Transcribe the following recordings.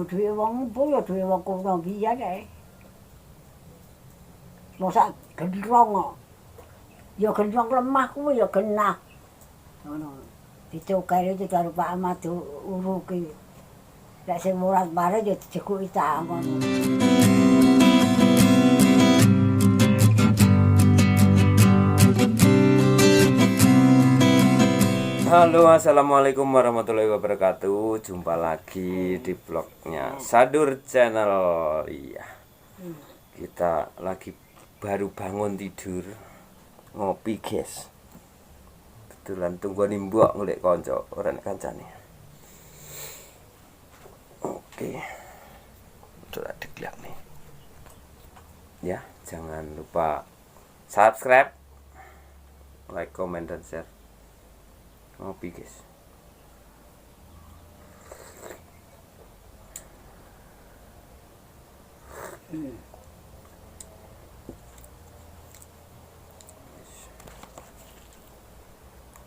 duwe wong empu ya duwe wong kuno biyen ae. Mosok gendrong kok. Ya gendrong lemah kuwi ya genah. Ngono. Dicokere iki karo Pak Ahmad Uru ki. Lek sing murat mare ya dijekuki tak ngono. Halo, assalamualaikum warahmatullahi wabarakatuh. Jumpa lagi di vlognya Sadur Channel. Iya, kita lagi baru bangun tidur, ngopi guys. Kebetulan tunggu mbok ngulik konco ora nek kancane. Oke, udah deklak nih. Ya, jangan lupa subscribe, like, comment, dan share. Ngopi guys.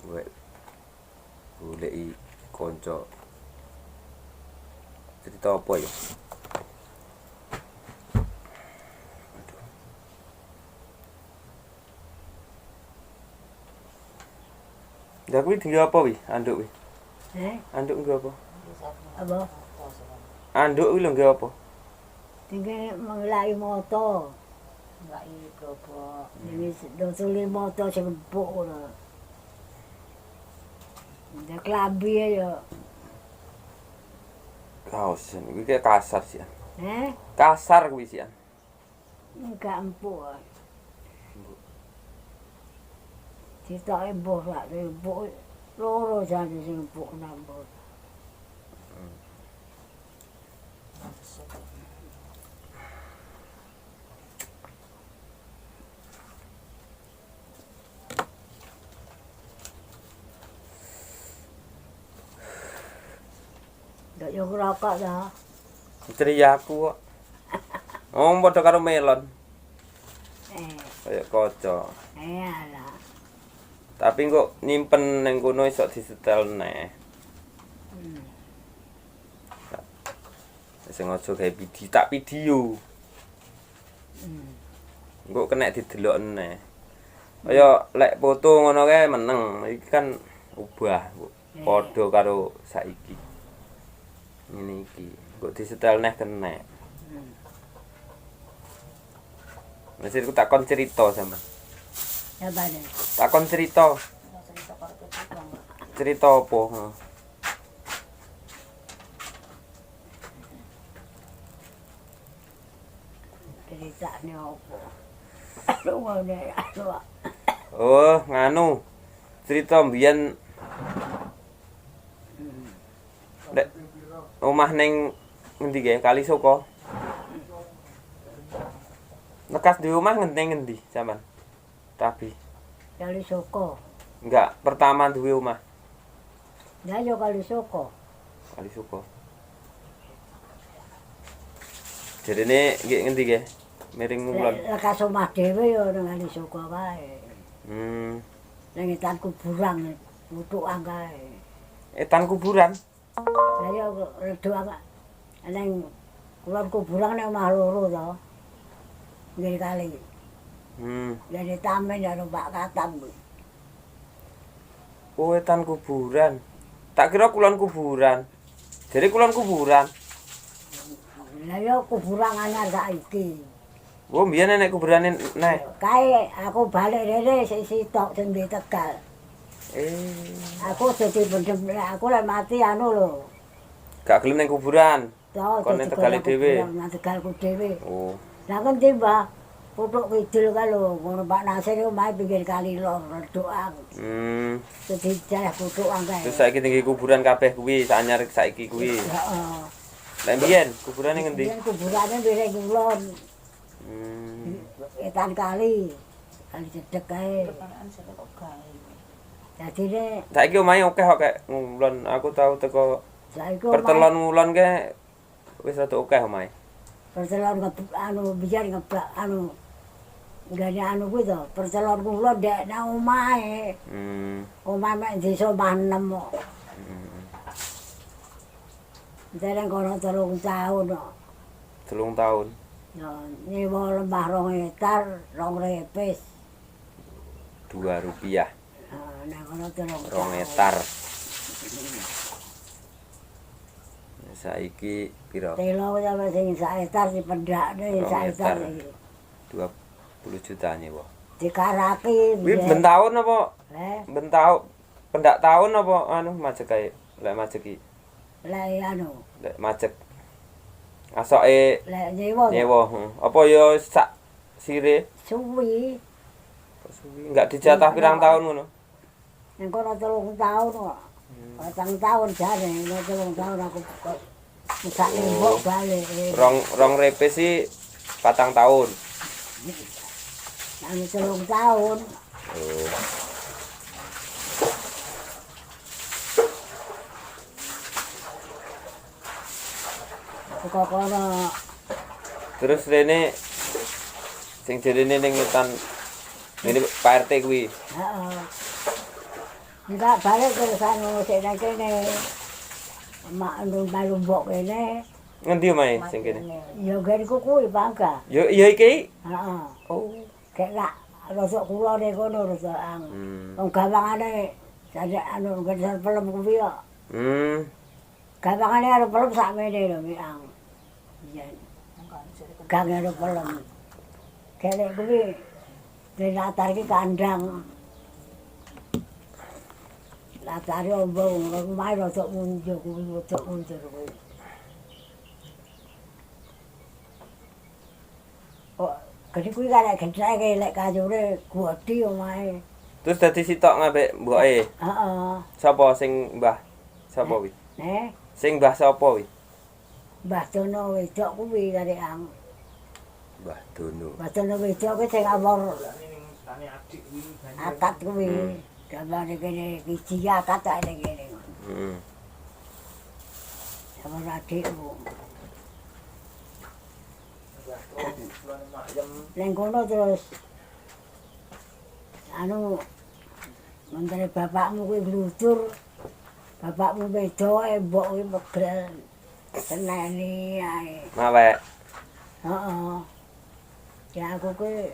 Gue goleki konco. Cerita apa ya? Ya kuwi nggo apa wi? Anduk wi. Anduk nggo apa? Apa? Anduk kuwi lho nggo apa? Tinggal mengelai moto. Ngelai gerobak. Ini dosuli moto sing empuk ngono. Ndak klambi ya. Kaos kuwi kayak kasar sih. Kasar kuwi sih. Enggak empuk. Citake mbok lak empuk. Loro jane sing empuk nambah. Ndak yo ngerokok ta. Teriaku kok. Oh, padha karo melon. Kayak kaca. Alah. Tapi kok nyimpen ning kono iso disetel neh. Sing aja gawe video. Engko kena didelok neh. Kaya lek foto ngono kae meneng. Iki kan ubah padha karo saiki. Ngene iki. Kok disetel neh kena. Wis aku takon cerita sama. Ya bane. Takon cerita. Cerita apa? Ceritane apa? Aduh ngene aduh. Oh, nganu. Cerita mbiyen Dek omah ning ngendi ge? Kali Soko. Lekas di omah ngendi sampean? Tapi Kali Soko. enggak, pertama duwe omah. Ya yo Kali Soko. Kali Soko. Jarene nggih ngendi ge? Miring ngulon. Lekas omah dhewe yo nang Kali Soko wae. Nang etan kuburan, wutukan kae. Etan kuburan. Lah yo redo nang kulon kuburan nang omah loro to. Nggih kali. Dari tamen karo Pak Katam. Oh, etan kuburan. Tak kira kulon kuburan. Jadi kulon kuburan. Lah yo kuburan anyar saiki. Oh, mbiyen nek kuburane neh. Kae aku balik rene sik sitok sing di Tegal. Aku dadi bendem aku lek mati anu lho. Gak gelem ning kuburan. Kon ning Tegal dhewe. Nang Tegalku dhewe. Oh. Lah kan tiba putuk kidul ka lho, ngono Pak Nasir omahe pinggir kali lor redokan. Dadi jalah putukan kae. Terus saiki tinggi kuburan kabeh kuwi, anyar saiki kuwi. Heeh. Lah mbiyen kuburane ngendi? Mbiyen kuburane mbere kulon. Etan kali. Kali cedhek kae. Dadine Saiki omahe akeh kok kayak ngulon. Aku tau teko saiki pertelon ngulon ke wis rada akeh omahe. pertelon anu biyen ngebak anu gane anu kuwi to, pertelon kula ndek nang omahe. Omah mek desa omah 6 kok. Dereng kono 3 tahun kok. 3 tahun. Ya, nyewa lemah 2 hektar, 2 repes. Rp2. Nang kono 3 2 hektar. Saiki piro? Telo sampe sing 1 hektar dipendakne 1 hektar iki. 20 juta nyewa. Dikaraki. Kuwi ben taun apa? Ben taun. Pendak taun apa anu majek kae? Lek majek iki. Lek anu. Lek majek. Asoke Lek nyewa. Nyewa, apa ya sak sire? Suwi. Enggak dijatah pirang tahun ngono. Nang kono 3 tahun kok. 4 tahun jane, 3 tahun aku kok mesak nembok balik. Rong repes sih 4 tahun. Nang 3 tahun. Oh. Kok kono. Terus rene sing jerene ning ngetan ngene Pak RT kuwi. Heeh. Enggak balik terusan sik nang kene. Mak lumbok kene. Ngendi omahe sing kene? Ya geriku kuwi Bangka. Yo iya iki. Heeh. Oh. Kek lak rosok kulone kono rosok ang. Wong gawangane jane anu geser pelem kuwi kok. Gawangane arep pelem sakmene lho mi ang. Iya. Gang arep pelem. Kene kuwi dilatar iki kandang. Latare ombong, omahe rosok munjuk kuwi rosok mundur kuwi. Oh, gede kuwi karek gedhe lek kayune gedhi omahe. Terus dadi sitok ngambek mboke. Heeh. Sapa sing Mbah? Sapa kuwi? Sing Mbah sapa kuwi? Mbah Dono wedok kuwi karek ang. Mbah Dono. Mbah Dono wedok kuwi sing awor. Akad kuwi. Gambare kene iki akad ae kene. Heeh. Sama adikku. Neng kono terus anu menteri bapakmu kuwi gludur. Bapakmu beda mbok kuwi megrel. Seneni ae. Mawek. Heeh. Ya aku kuwi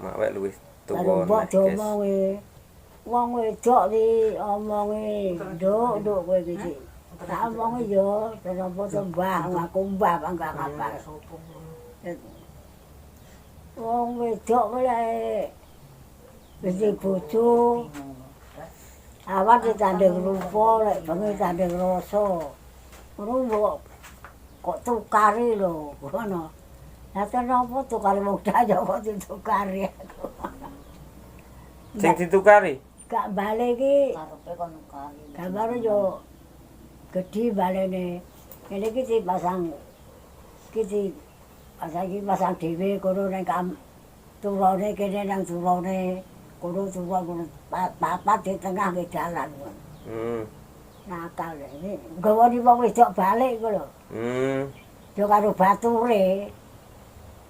Mawek luwih karo tuwa. mbok diomongi. Wong wedok iki omongi nduk kowe iki. Tak omongi yo, kenapa to Mbah, aku Mbah enggak apa. Wong wedok kuwi wis bojo. Awak ditanding rupa, lek bengi tanding rasa. Ngono kok tukari lho, ngono. Lah kenapa tukari wong daya kok ditukari aku. Sing ditukari? Gak balik iki. Karepe kon kali. Gambar yo gedhi balene. Kene iki dipasang pasang dhewe kono ning turune kene nang turune. Kono turun papat di tengah ke dalan. Nakal iki. Gawani wong wedok balik iku lho. Yo karo bature.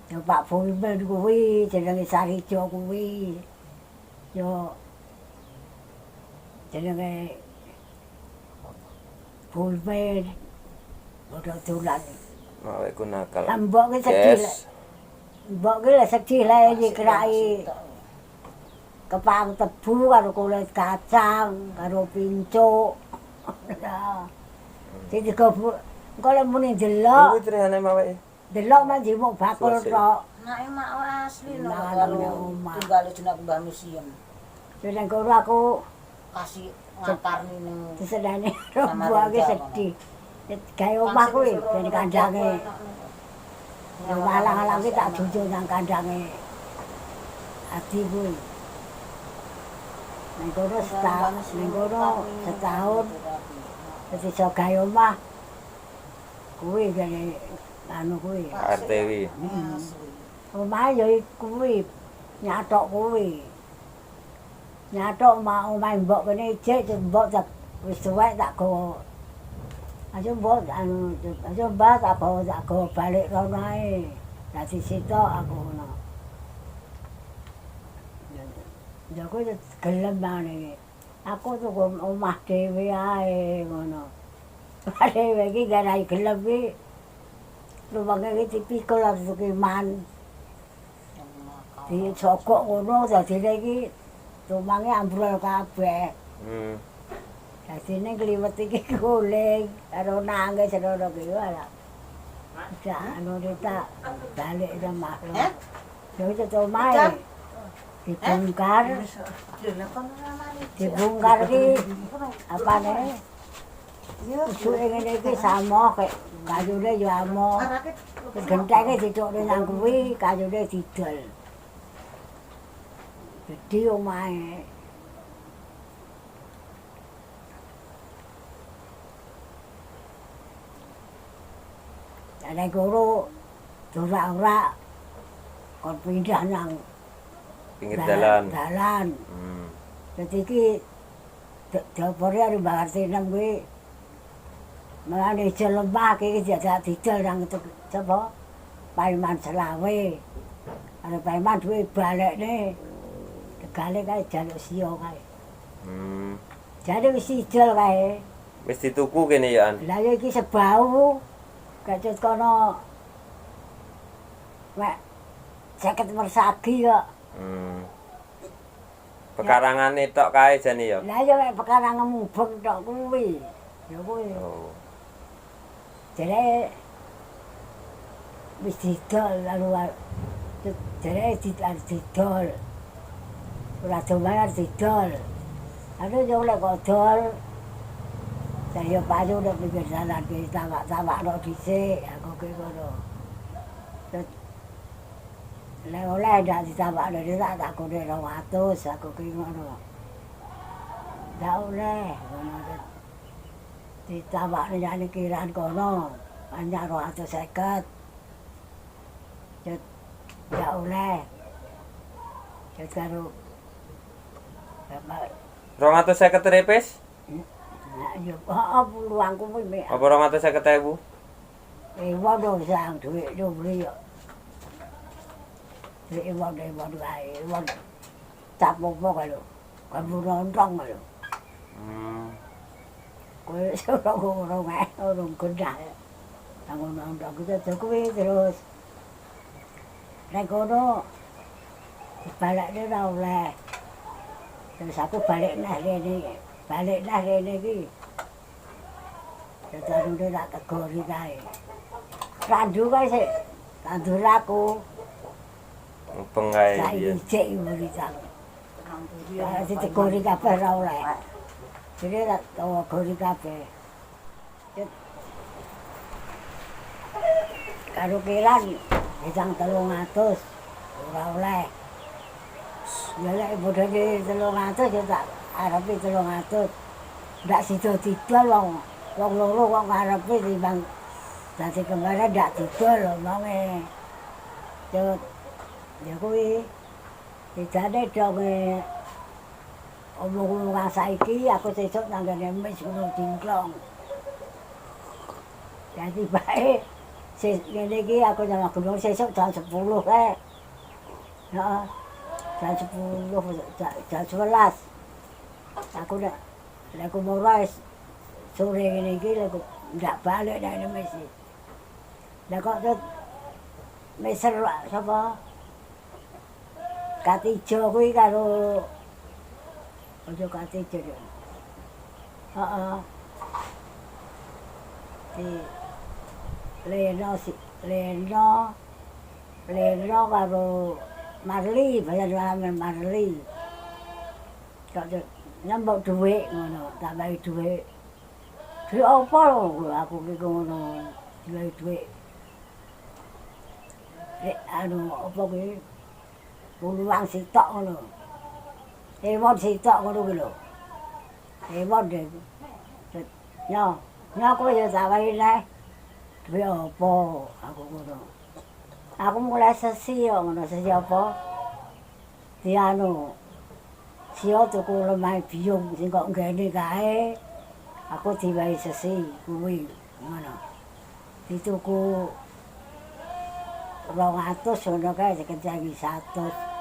Yo Pak Boymen kuwi jenenge Sarijo kuwi. Yo jenenge Boymen. Bodo dolan. Mawek ku nakal. Mbok ki sedih. Mbok ki sedih lae dikeraki. Kepang tebu karo kulit kacang, karo pincuk. Jadi digobuk. Engko lek muni delok. Kuwi trihane maweke. Delok mah jimuk bakul tok. Nake mak asli lho Nah, karo namanya omah. tunggale jenak Mbah Museum. Jadi kono aku Kasih ngatarni ning disenani rombonge sedih. Gawe omah kuwi ben kandange. Ya walang-alang ki tak jujur nang kandange. Adi kuwi. Ning kono setahun dadi iso gawe omah. Kuwi gane anu kuwi. RT kuwi. Omah ya kuwi nyatok kuwi. Nyatok omah mbok kene ijek mbok wis suwek tak go. Aja mbok anu aja mbah tak go balik rono ae. Dadi sitok aku ngono. Ya kuwi gelem maneh. Aku tuku omah dhewe ae ngono. Dhewe iki garai gelem iki. Lumange iki tipikal harus keman. Dicokok ngono dadine iki lumange ambrol kabeh. Dadine kliwet iki guling karo nangis ngono ki ora. Dak anu tak balik remah. Ya itu omahe. Dibongkar. Dibongkar ki apane? Usuke ngene iki samo kek kayune ya amo. Genthenge dicokne nang kuwi kayune didol. Gedhe omahe. Ana guru ora-ora kon pindah nang Pinggir dalan. Dalan. Dadi iki dapure ari Mbak nang kuwi. Mulane jelembah iki jadak didol nang sapa? Paiman selawe. Are Paiman duwe balekne. Tegale kae jaluk sio kae. Jadi wis idol kae. Wis dituku kene ya, An. Lah ya iki sebau. Kacut kono. Mek 50 persagi kok. Pekarangane tok kae jane ya. Lah ya mek pekarangan mubeng tok kuwi. Ya kuwi. Oh. Jare wis didol lalu jare didol. Ora domayan didol. Anu yo lek kok dol. Saya payu nek pinggir dalan ki tawak-tawakno dhisik aku ki ngono. Lek oleh ndak ditawakno dhisik tak kone 200 aku ki ngono. Ndak oleh ngono. Ditawakne jane kiran kono banyak 250. Jet ndak oleh. Jet karo 250 repes? Nah, ya peluangku kuwi mek. Apa 250.000? Waduh sang duit do beli yo. Duit waduh ae. Waduh. Tapopo kalau. Kamu nonton kalau. Kowe ora ngono ae, ora gendah. Aku nonton kita kuwi terus. Nek kono balekne ora oleh. Terus aku balik neh rene. Balik neh rene iki. Dadane tak tegori kae. Randu kae sik. Tandur aku. Mubeng kae Saiki ya. cek uritan. Ya ditegori kabeh ora oleh. Jadi tak tawa gori kabeh. Karo kiran bidang 300 ora oleh. Ya lek bodhone 300 ya tak arepe 300. Ndak sida didol wong loro kok ngarepe timbang dadi kemare ndak didol omonge. Ya kuwi dijane donge omong-omong saiki aku sesuk nang ngene mes ngono dingklong. Jadi bae ngene iki aku nang gunung sesuk jam 10 kae. Heeh. Jam 10 jam 11. Aku nek aku mulai sore ngene iki aku ndak balik nang mes. Lah kok meser sapa? Katijo kuwi karo ojo katijo. Heeh. Leno karo Marli, bayar Marli. Kok nyambok dhuwit ngono, tak bagi dhuwit. Dhuwit apa lho aku ki ngono, bagi dhuwit. Anu apa kuwi? Puluhan sitok ngono. Ewon sitok ngono ki lho. Ewon deh. Nyo kowe ya tak wae neh. Duwe apa aku ngono. Aku mulai sesi yo ngono, sesi apa? Dianu. Sio tuku lemah biung sing kok nggene kae. Aku diwai sesi kuwi ngono. Dituku 200 ngono kae sekejangi 100.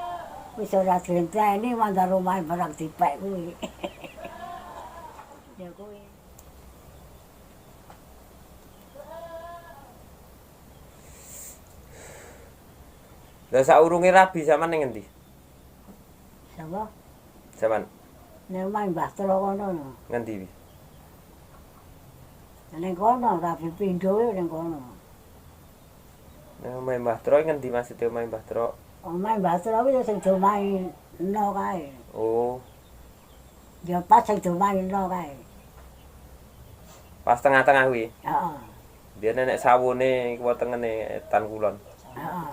Wis ora glenteni mandar omah barang dipek kuwi. Ya kuwi. Lah saurunge rabi sampean ning endi? Sapa? Sampean Nek main Mbah Tro kono. ngendi wi? Ning kono rabi pindho ning kono. Nah, omahe Mbah Tro ngendi maksudnya omahe Mbah Tro? Omahe Mbah Tro kuwi sing domainno kae. Oh, Ya pas sing domainno kae. pas tengah-tengah kuwi. Heeh. Dia nenek sawune kiwa tengene etan kulon. Heeh.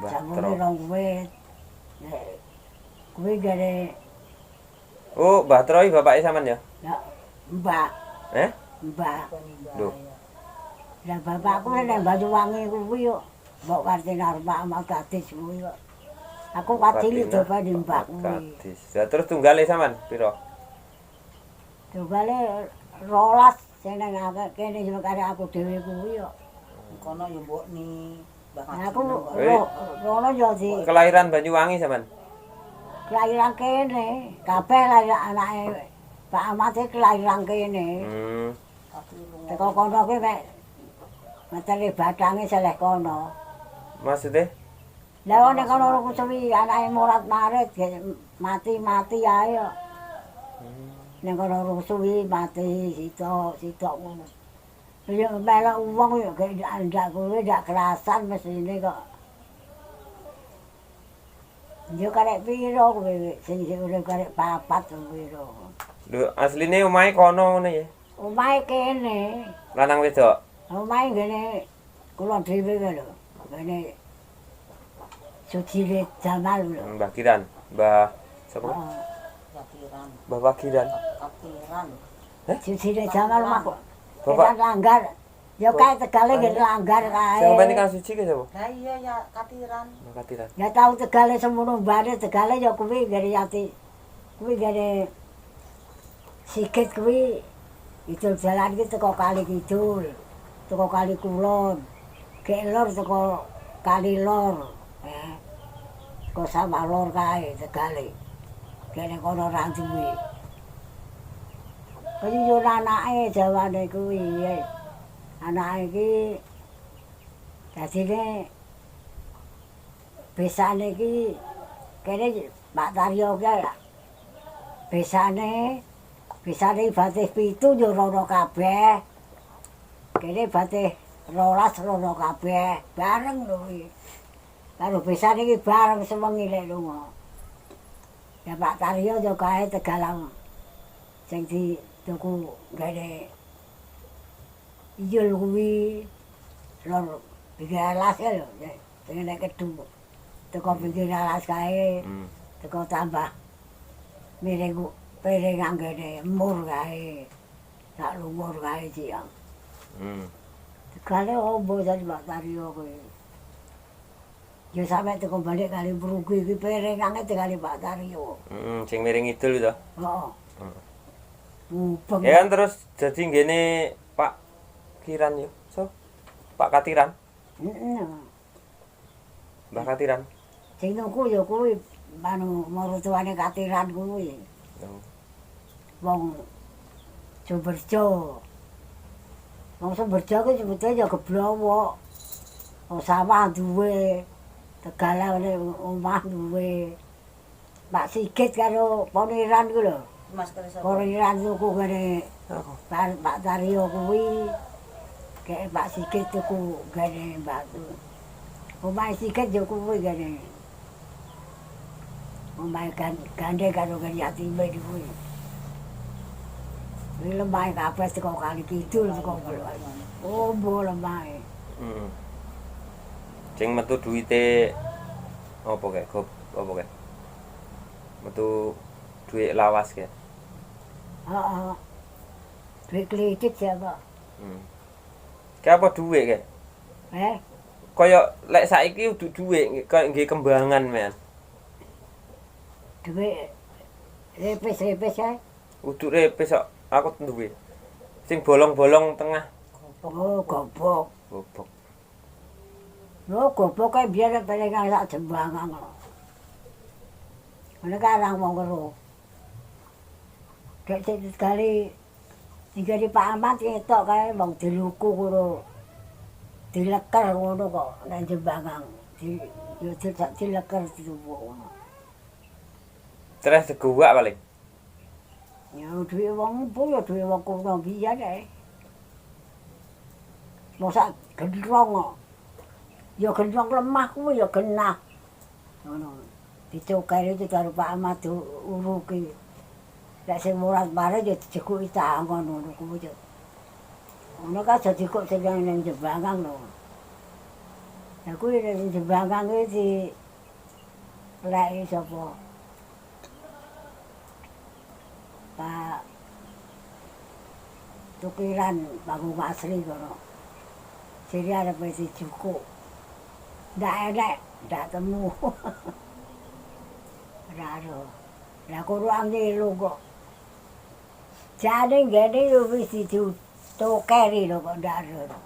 Mbah Sambune Tro. rong wit. Nek kuwi gare Oh, Mbah Tro iki bapake sampean ya? ya Mbah, Eh? Mbah. Lho, Lah bapakku nek Banyuwangi kuwi yo mbok Kartini Arma Amal Gadis kuwi kok. Aku kacili coba di mbak kuwi. Gadis. Lah terus tunggale sampean piro? Tugale 12 sing nang kene sing kare aku dhewe kuwi yo. Kono ya mbok ni Mbah Nah, aku Haji. rono yo di Kelahiran Banyuwangi sampean? kelahiran kene, kabeh lahir anake Pak Ahmad iki kelahiran kene. Tapi lunga. Teko kono kuwi mek meteri badange seleh kono. Maksudnya? Lah nek kono kuwi anake Murad Marit mati-mati ae yo. Nek kono suwi mati sitok ngono. Ya melok wong yo ndak kuwi ndak kerasan mesine kok. Yo karek piro kuwi sing urip karek papat piro. Lho, asline omahe kono ngene ya. Omahe kene, Lanang wedok. omahe ngene kula dhewe lho. Ngene Sucile Jamal lho. Mbah Kiran, Mbah sapa? Heeh. Kapiran. Mbah Wagiran. Kapiran. Sucile Jamal mak. Bapak- Bapak langgar. Ya kae Tegale nggih langgar kae. Sing mbene Kang Suci ki sapa? Lah iya ya Katiran. Mbah Katiran. Ya tau Tegale semono mbane Tegale ya kuwi gare yati. Kuwi gare sikit kuwi itu jalan iki teko kali kidul. Teko kali kulon. Kelor teko kali lor. Teko sama lor kae Tegale. Kene kono ra duwe. Kuwi yo anake jawane kuwi. Anake iki dadine besane iki kene Pak Taryo ki besane batis 7 yo rono kabeh. Kene batis 12 rono kabeh. Bareng lho kuwi. Karo besane iki bareng sewengi lek lunga. Ya Pak Taryo yo kae Tegalang. Sing di tuku gene ijol kuwi lor pinggir alas ya lho. Sing nek kedhu. Teko pinggir alas kae. Teko tambah miring piring anggene mur kae. Tak lumur kae siang. Tegale ombo jadi Pak Taryo kuwi. Ya sampe teko balik kali Brugi iki piring ange Tegale Pak Taryo. Sing miring idul itu. Heeh. Mubeng. Ya kan terus jadi ngene Pak Kiran yo. So, Pak Katiran, Heeh. Mbah Katiran. Sing tuku ya kuwi manu marutuane Katiran kuwi. Wong Sumberjo. Wong Sumberjo kuwi sebetulnya ya geblowo. Wong sawah duwe, Tegalane omah duwe. Pak Sigit karo Poniran ku lho. Mas Kris. Poniran tuku gene Pak Taryo kuwi. Kayak Pak Sigit tuku gene batu. Omah Sigit yo kuwi gene. Omah gande karo gene yatime kuwi. Kuwi lemah kabeh teko kali kidul teko oh mbo lemah. Sing metu duwite apa kae? Gop apa kae? Metu duit lawas kae. Heeh. Duit kredit siapa? Kae apa duit kae? Kaya lek saiki udu duit kaya nggih kembangan men. Duit repes kae. Udu repes kok aku duwe. Sing bolong-bolong tengah. Oh gobok. Gobok. Lho gobok kae biar pelengan sak jembangan kok. Ana karang wong karo. Dek sekali tinggal di Pak Ahmad ketok kae wong diluku karo dileker ngono kok nek Jembangang. Yo dileker dituwuk ngono. Terus diguwak paling. Ya duwe wong empu ya duwe wong kuno biyen ae. Mosok gendrong kok. Ya gendrong lemah kuwi ya genah. Ngono. Dicoker itu karo Pak Ahmad uruki. Lek sing murat bare ya dijekuki tangan ngono kuwi. Ngono kan dadi kok sing nang Jembangang lho. Lah kuwi nang Jembangang kuwi di lek sapa? Pak tukiran bangun asli kono. Jadi ada pesi cukup. Ndak enak, ndak temu. Raro. Lah kurang ngilu kok. Jane ngene yo wis ditokeri lho kok ndak ero.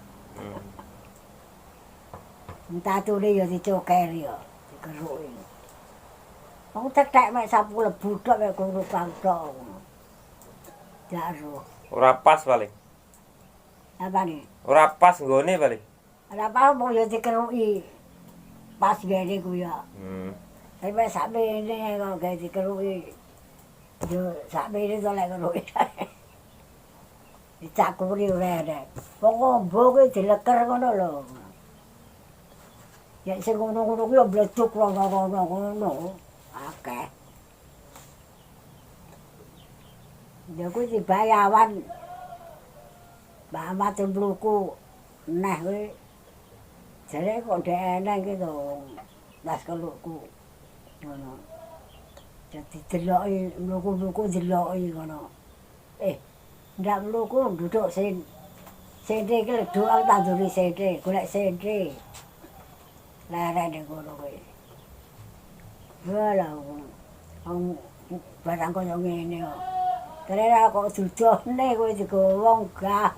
Entah tule yo dicokeri yo, dikeruki. Wong tetek mek sapu lebu tok mek guru pangtok. Jaro. Ora pas paling. Apa nih? Ora pas nggone paling. Ada apa mau yo dikeruki. Pas gede ku ya. Tapi mek sampe ini kok gawe dikeruki. Yo sampe ini to lek keruki. Dicakuri ora ada. Wong ombo kuwi dileker ngono lho. Ya sing ngono-ngono kuwi yo bleduk ngono. Akeh. Ya kuwi dibayawan. Mbak Ahmad Templuku neh kuwi. Jare kok ndek eneng ki to. Las kelukku. Ngono. Dadi deloki mluku-mluku deloki ngono. Ndak mluku duduk sente iki lho doang tanduri sente, golek sente. Larane ngono kuwi. Walah. Barang koyo ngene kok. Terus kok dudone kowe digowong gah.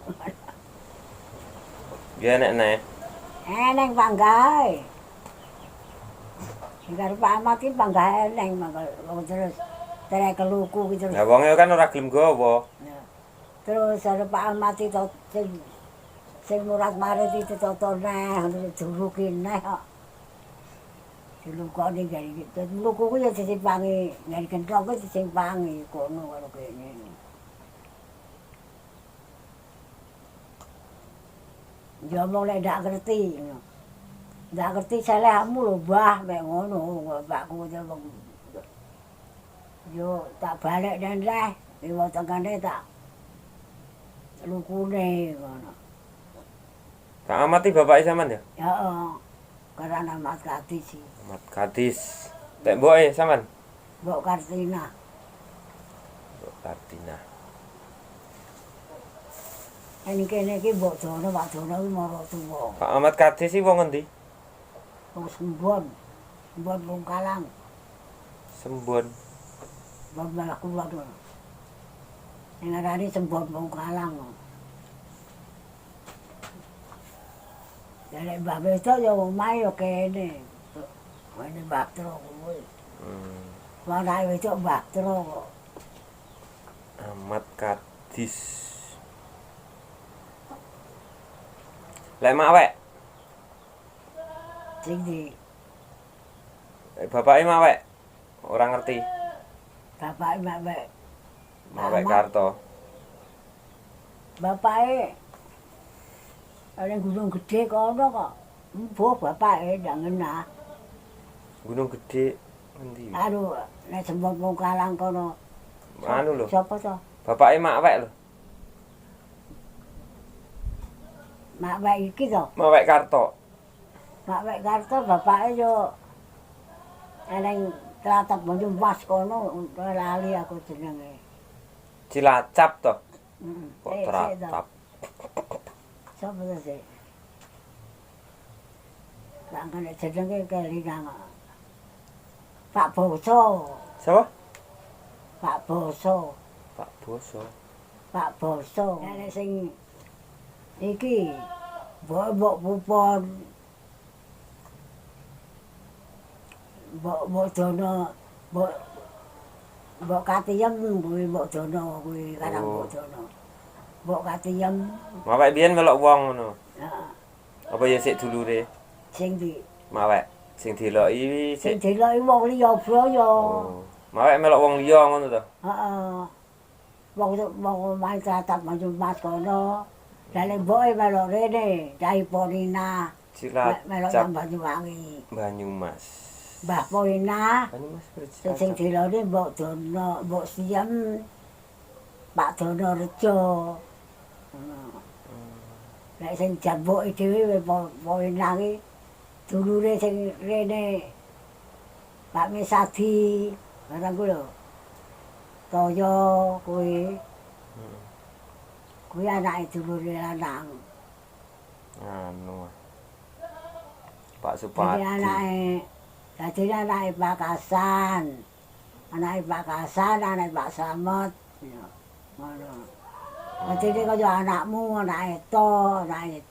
Ya nek nek. Eneng panggahe. Sing karo Pak Ahmad ki panggahe eneng mangko terus terek keluku ki terus. Lah wonge kan ora gelem gawa. Terus karo Pak Ahmad itu sing murat marit itu toto neh duruki neh kok. Dilukoni gari gitu. Luku ku ya disimpangi, ngene kenthong ku disimpangi kono karo kene. Ya omong lek ndak ngerti. Ndak ngerti salehmu lho, Mbah, mek ngono bapakku ngomong. Yo tak balik neh, liwat tengane tak lukune ngono. Kak Ahmad iki bapake sampean ya? Heeh. Karena Ahmad Kadis sih. Ahmad Kadis. Tek mboke sampean? Mbok Kartina. Mbok Kartina. Ini kene iki mbok Dono, Pak Dono iki mara tuwa. Pak Ahmad Kadis iki wong endi? Wong Sembon. Sembon wong Kalang. Sembon. Mbok malah kula to. Ning ngarani Sembon wong Kalang. Dari Mbah Beto ya omahe ya kene. Wene Baktro kuwi. Wanahe wedok Baktro kok. Ahmad Kadis. Lek mak wek. Sing di Bapake mak wek. Ora ngerti. bapake mak wek. Mak wek Karto. Bapake ana gunung gede kono kok. Mbuh bapake ndak ngenah. Gunung Gede endi? Aduh, nek Sembon wong Kalang kono. Anu lho. Sapa to? Bapake mak wek lho. Mak wek iki to. Mak wek Karto. Mak wek Karto bapake yo eneng Tlatap Banyu Mas kono lali aku jenenge. Cilacap to. Kok Sik, Tratap. Sapa to sih? Lah kene jenenge kelingan. Pak Boso. Sapa? Pak Boso. Pak Boso. Pak Boso. Nek sing iki mbok pupon. Mbok Dono, mbok Katiyem kuwi mbok Dono kuwi karang mbok Dono. Mbok Katiyem. Mak wek biyen melok wong ngono. Heeh. Apa ya sik dulure? Sing di Mawek. Sing diloki sing sik. diloki wong liya braya. Oh. Mawek melok wong liya ngono to. Heeh. Wong main tatap maju mas kono. Dale mboke melok rene, Cai Ponina. Melok Cilacap nang Banyuwangi. Banyumas. Mbah Ponina Banyumas sing Cilacap. dilone Mbok Dono, Mbok Siem, Pak Dono Rejo. Nek sing jambuke dhewe Ponina ki dulure sing rene Pak Mesadi, barang ku lho. Toyo kuwi. Kuwi anake dulure lanang. Anu. Pak Dadi Supadi. anake Pak Kasan. Anake Pak Kasan, anake Pak Slamet. Ya, ngono. Dadi kaya anakmu, anake To, anake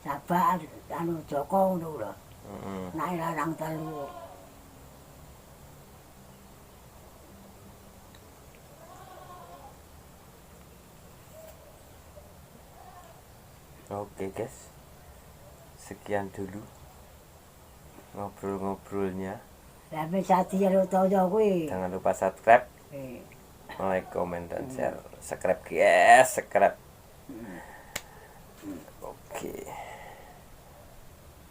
Sabak, anu Joko ngono lho. Heeh. Anake lanang telu. Oke guys, sekian dulu ngobrol-ngobrolnya. Lah Mesadi karo Toyo kuwi. Jangan lupa subscribe, like, komen, dan share. Subscribe guys, subscribe. Oke,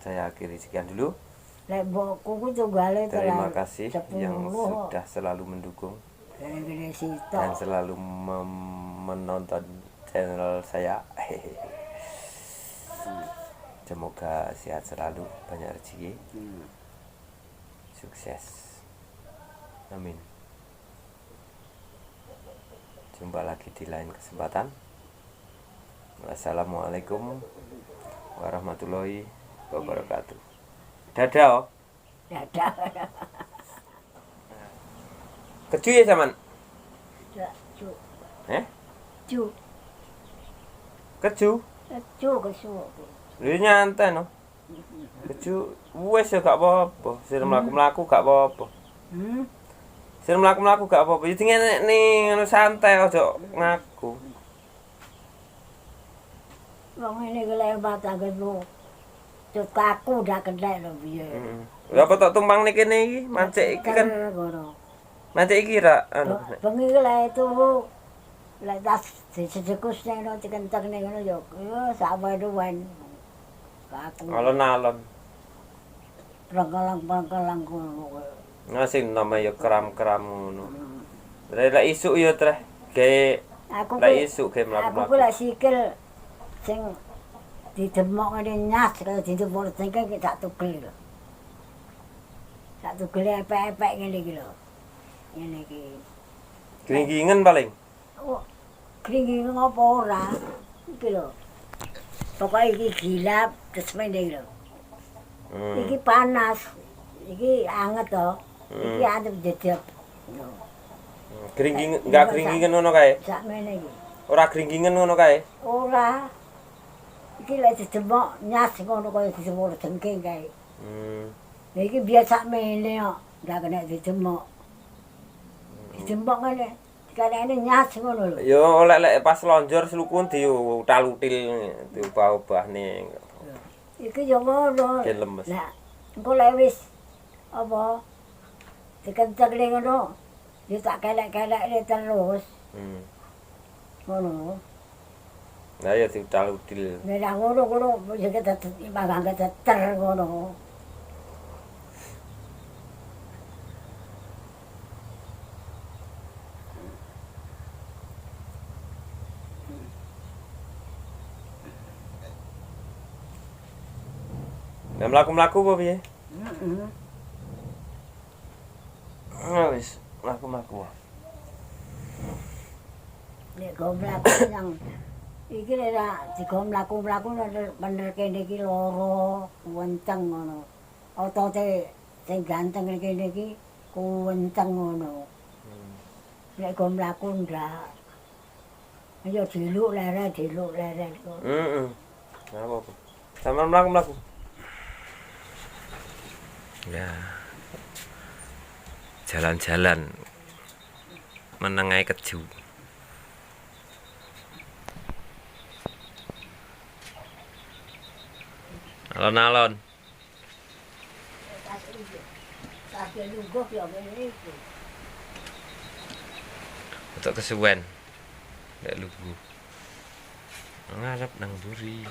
saya akhiri sekian dulu. Lek mbokku ku tunggale Terima kasih 10. yang sudah selalu mendukung Gede-gede sitok. dan selalu menonton channel saya. Semoga sehat selalu, banyak rezeki, sukses. Amin. Jumpa lagi di lain kesempatan. Wassalamualaikum warahmatullahi wabarakatuh. Dadah. Oh. Dadah. Keju ya zaman? Cu. Keju. Keju Kesu. Lu nyantai no. Keju wes ya gak apa-apa. Sing mlaku-mlaku gak apa-apa. Sing mlaku-mlaku gak apa-apa. Ya tinggal ning anu santai aja ngaku. Wong ngene iki lek batangku. Cut kaku dak kendek lho piye. Ya apa tok tumpang ning kene iki, mancik iki kan. Mancik iki ra anu. Bengi iki lek turu lek tas disedekus neno dikenceng ning ngono yo sampe duwen. Kaku. Alon-alon. Rengkelang-rengkelang ngono. Ngasih nama ya keram-keram ngono. Lek isuk ya treh gawe Aku lek isuk gawe aku mlaku-mlaku. lek sikil sing didemok ngene nyas kaya didemok cengkeh sak tugel lho. Sak tugel epek-epek ngene iki lho. Ngene iki. Gringgingen paling. Oh, kringing apa ora? Iki lho. Pokoke iki gilap terus mene lho. Iki panas. Iki anget to. Iki adem jedep. Gringging enggak gringgingen ngono kae. Sak mene iki. Ora gringgingen ngono kae. Ora. Iki lek didemok nyas ngono kaya didemok cengkeh kae. Iki biasa mene kok, ndak kena didemok. Didemok ngene. Karene nyas ngono lho. Yo oleh-oleh pas lonjor slukun diutal-util diubah-ubahne. Iki yo ngono. Ki lemes. Lah, engko lek wis apa dikenceng ngono, ya tak kelek-kelek terus. Ngono. Lah ya diutal-util. Nek ngono ya kita magang keter ngono. Lah mlaku-mlaku apa piye? Wis, mlaku-mlaku. Nek go mlaku yang iki lek digo mlaku-mlaku bener kene iki loro, kuwenceng ngono. Otote sing ganteng kene iki kuwenceng ngono. Nek go mlaku ndak. Ayo diluk lere. Heeh. Nah, apa-apa. Sampeyan mlaku-mlaku. Ya. Jalan-jalan menengai keju. Alon-alon. Kaki lungguh ya ngene iki. Untuk kesuwen. Ndak lugu. Ngarep nang buri.